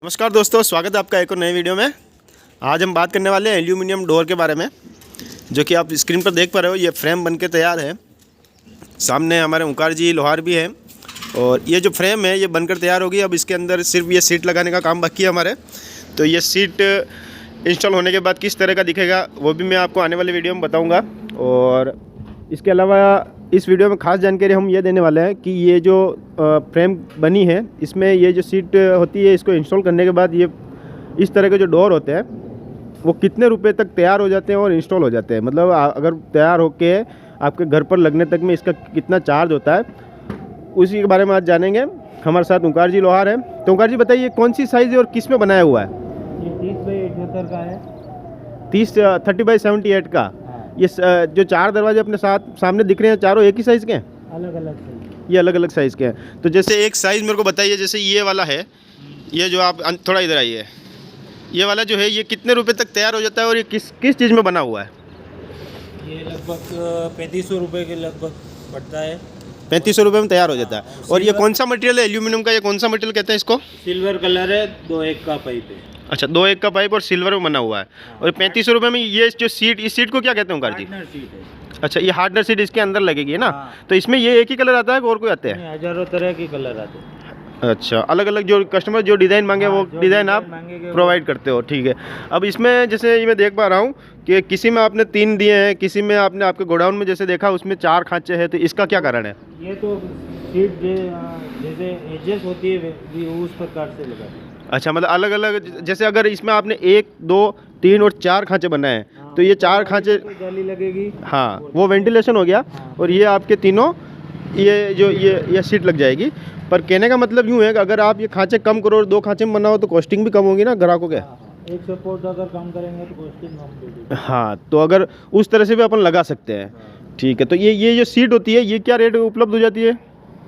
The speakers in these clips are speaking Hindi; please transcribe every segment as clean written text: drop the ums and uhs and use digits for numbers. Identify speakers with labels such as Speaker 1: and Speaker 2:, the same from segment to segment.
Speaker 1: नमस्कार दोस्तों, स्वागत है आपका एक और नए वीडियो में। आज हम बात करने वाले हैं एल्यूमिनियम डोर के बारे में, जो कि आप स्क्रीन पर देख पा रहे हो। ये फ्रेम बनके तैयार है। सामने हमारे ओंकार जी लोहार भी है और ये जो फ्रेम है ये बनकर तैयार होगी। अब इसके अंदर सिर्फ ये सीट लगाने का काम बाकी है हमारे। तो ये सीट इंस्टॉल होने के बाद किस तरह का दिखेगा वो भी मैं आपको आने वाले वीडियो में बताऊँगा। और इसके अलावा इस वीडियो में ख़ास जानकारी हम ये देने वाले हैं कि ये जो फ्रेम बनी है इसमें ये जो सीट होती है इसको इंस्टॉल करने के बाद ये इस तरह के जो डोर होते हैं वो कितने रुपए तक तैयार हो जाते हैं और इंस्टॉल हो जाते हैं। मतलब अगर तैयार होके आपके घर पर लगने तक में इसका कितना चार्ज होता है उसी के बारे में आज जानेंगे। हमारे साथ ओंकार जी लोहार है। तो ओंकार जी बताइए कौन सी साइज़ है और किस में बनाया हुआ है?
Speaker 2: ये 30x78 का है।
Speaker 1: 30x78 का। ये जो चार दरवाजे अपने सामने दिख रहे हैं चारों एक ही साइज़ के हैं?
Speaker 2: अलग अलग साइज।
Speaker 1: ये अलग अलग साइज़ के हैं। तो जैसे एक साइज़ मेरे को बताइए, जैसे ये वाला है, ये जो आप थोड़ा इधर आइए, ये वाला जो है ये कितने रुपए तक तैयार हो जाता है और ये किस चीज़ में बना हुआ है?
Speaker 2: ये लगभग 3500 रुपये के लगभग पड़ता है।
Speaker 1: 3500 रुपये में तैयार हो जाता है। और ये कौन सा मटेरियल है एल्यूमिनियम का? ये कौन सा मटेरियल कहते हैं इसको?
Speaker 2: सिल्वर कलर है, 2-1 का पाइप है।
Speaker 1: अच्छा, 2-1 का पाइप और सिल्वर में बना हुआ है। और 3500 रुपये में ये जो सीट, इस सीट को क्या कहते हैं ओंकार जी?
Speaker 2: पार्टनर सीट है।
Speaker 1: अच्छा, ये हार्डनर सीट इसके अंदर लगेगी है ना?
Speaker 2: हाँ।
Speaker 1: तो इसमें ये एक ही कलर आता है और कोई आते हैं?
Speaker 2: हजारों तरह के कलर आते हैं।
Speaker 1: अच्छा, अलग अलग जो कस्टमर जो डिज़ाइन मांगे वो
Speaker 2: जो
Speaker 1: डिज़ाइन आप
Speaker 2: मांगेंगे
Speaker 1: प्रोवाइड करते हो। ठीक है। अब इसमें जैसे ये मैं देख पा रहा हूँ कि किसी में आपने 3 दिए हैं, किसी में आपने आपके गोडाउन में जैसे देखा उसमें 4 खांचे हैं। तो इसका क्या कारण है?
Speaker 2: ये तो सीट जैसे एडजस्ट होती है भी उस प्रकार से लगा है।
Speaker 1: अच्छा, मतलब अलग अलग, जैसे अगर इसमें आपने 1, 2, 3 और 4 खांचे बनाए हैं तो ये 4 खांचे,
Speaker 2: जाली लगेगी।
Speaker 1: हाँ, वो वेंटिलेशन हो गया। और ये आपके तीनों ये जो ये सीट लग जाएगी। पर कहने का मतलब यूँ है कि अगर आप ये खांचे कम करो और 2 खांचे में बनाओ तो कॉस्टिंग भी कम होगी ना ग्राहकों के।
Speaker 2: एक सपोर्ट अगर कम करेंगे तो कॉस्टिंग कम होगी।
Speaker 1: हाँ, तो अगर उस तरह से भी अपन लगा सकते हैं। ठीक है। तो ये जो सीट होती है ये क्या रेट उपलब्ध हो जाती है?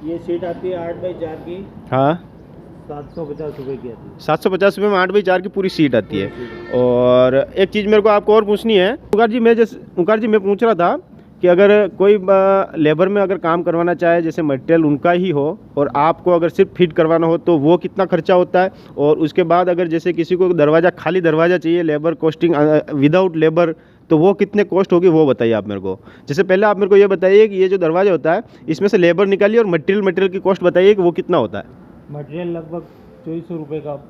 Speaker 2: ये सीट आती है 8x4 की।
Speaker 1: हाँ,
Speaker 2: 750 रुपये की आती है।
Speaker 1: 750 रुपये में 8x4 की पूरी सीट आती है। और एक चीज़ मेरे को आपको और पूछनी है ओंकार जी, मैं पूछ रहा था कि अगर कोई लेबर में अगर काम करवाना चाहे, जैसे मटेरियल उनका ही हो और आपको अगर सिर्फ फिट करवाना हो तो वो कितना खर्चा होता है? और उसके बाद अगर जैसे किसी को खाली दरवाज़ा चाहिए, लेबर कॉस्टिंग विदाउट लेबर, तो वो कितने कॉस्ट होगी वो बताइए आप मेरे को। जैसे पहले आप मेरे को ये बताइए कि ये जो दरवाजा होता है इसमें से लेबर निकालिए और मटेरियल की कॉस्ट बताइए कि वो कितना होता है?
Speaker 2: मटेरियल लगभग 2400 रुपये का।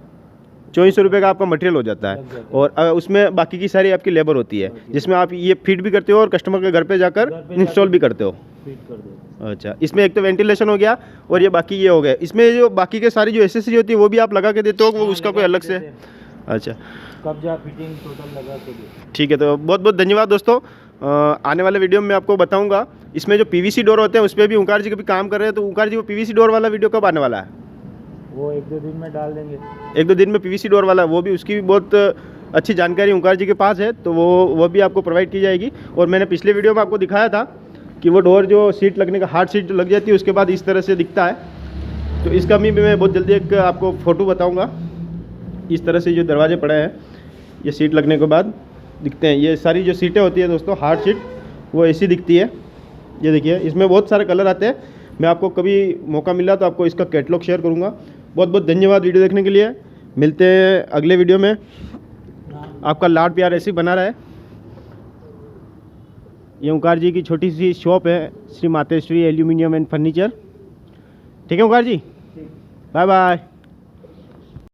Speaker 1: 2400 रुपये का आपका मटेरियल हो जाता है। और उसमें बाकी की सारी आपकी लेबर होती है, जिसमें आप ये फिट भी करते हो और कस्टमर के घर पे जाकर इंस्टॉल भी करते हो।
Speaker 2: फिट कर दो।
Speaker 1: अच्छा, इसमें एक तो वेंटिलेशन हो गया और ये बाकी ये हो गया। इसमें जो बाकी के सारी जो एसेसरी होती है वो भी आप लगा के देते हो, वो उसका कोई अलग से? अच्छा,
Speaker 2: कब्जा फिटिंग टोटल लगा के दे।
Speaker 1: ठीक है। तो बहुत बहुत धन्यवाद दोस्तों। आने वाले वीडियो में मैं आपको बताऊंगा। इसमें जो पीवीसी डोर होते हैं उस पर भी ओंकार जी कभी काम कर रहे हैं। तो ओंकार जी, वो पीवीसी डोर वाला वीडियो कब आने वाला है?
Speaker 2: वो 1-2 दिन में डाल देंगे।
Speaker 1: 1-2 दिन में पीवीसी डोर वाला, वो भी उसकी भी बहुत अच्छी जानकारी ओंकार जी के पास है, तो वो भी आपको प्रोवाइड की जाएगी। और मैंने पिछले वीडियो में आपको दिखाया था कि वो डोर जो सीट लगने का हार्ड सीट लग जाती है उसके बाद इस तरह से दिखता है। तो इसका भी मैं बहुत जल्दी एक आपको फ़ोटो बताऊँगा। इस तरह से जो दरवाजे पड़े हैं ये सीट लगने के बाद दिखते हैं। ये सारी जो सीटें होती है दोस्तों हार्ड सीट, वो ऐसी दिखती है। ये देखिए, इसमें बहुत सारे कलर आते हैं। मैं आपको कभी मौका मिला तो आपको इसका कैटलॉग शेयर करूँगा। बहुत बहुत धन्यवाद वीडियो देखने के लिए। मिलते हैं अगले वीडियो में। आपका लाड प्यार ऐसे ही बना रहा है। ये ओंकार जी की छोटी सी शॉप है, Shri Mateshwari aluminium and furniture. ठीक है ओंकार जी, बाय बाय।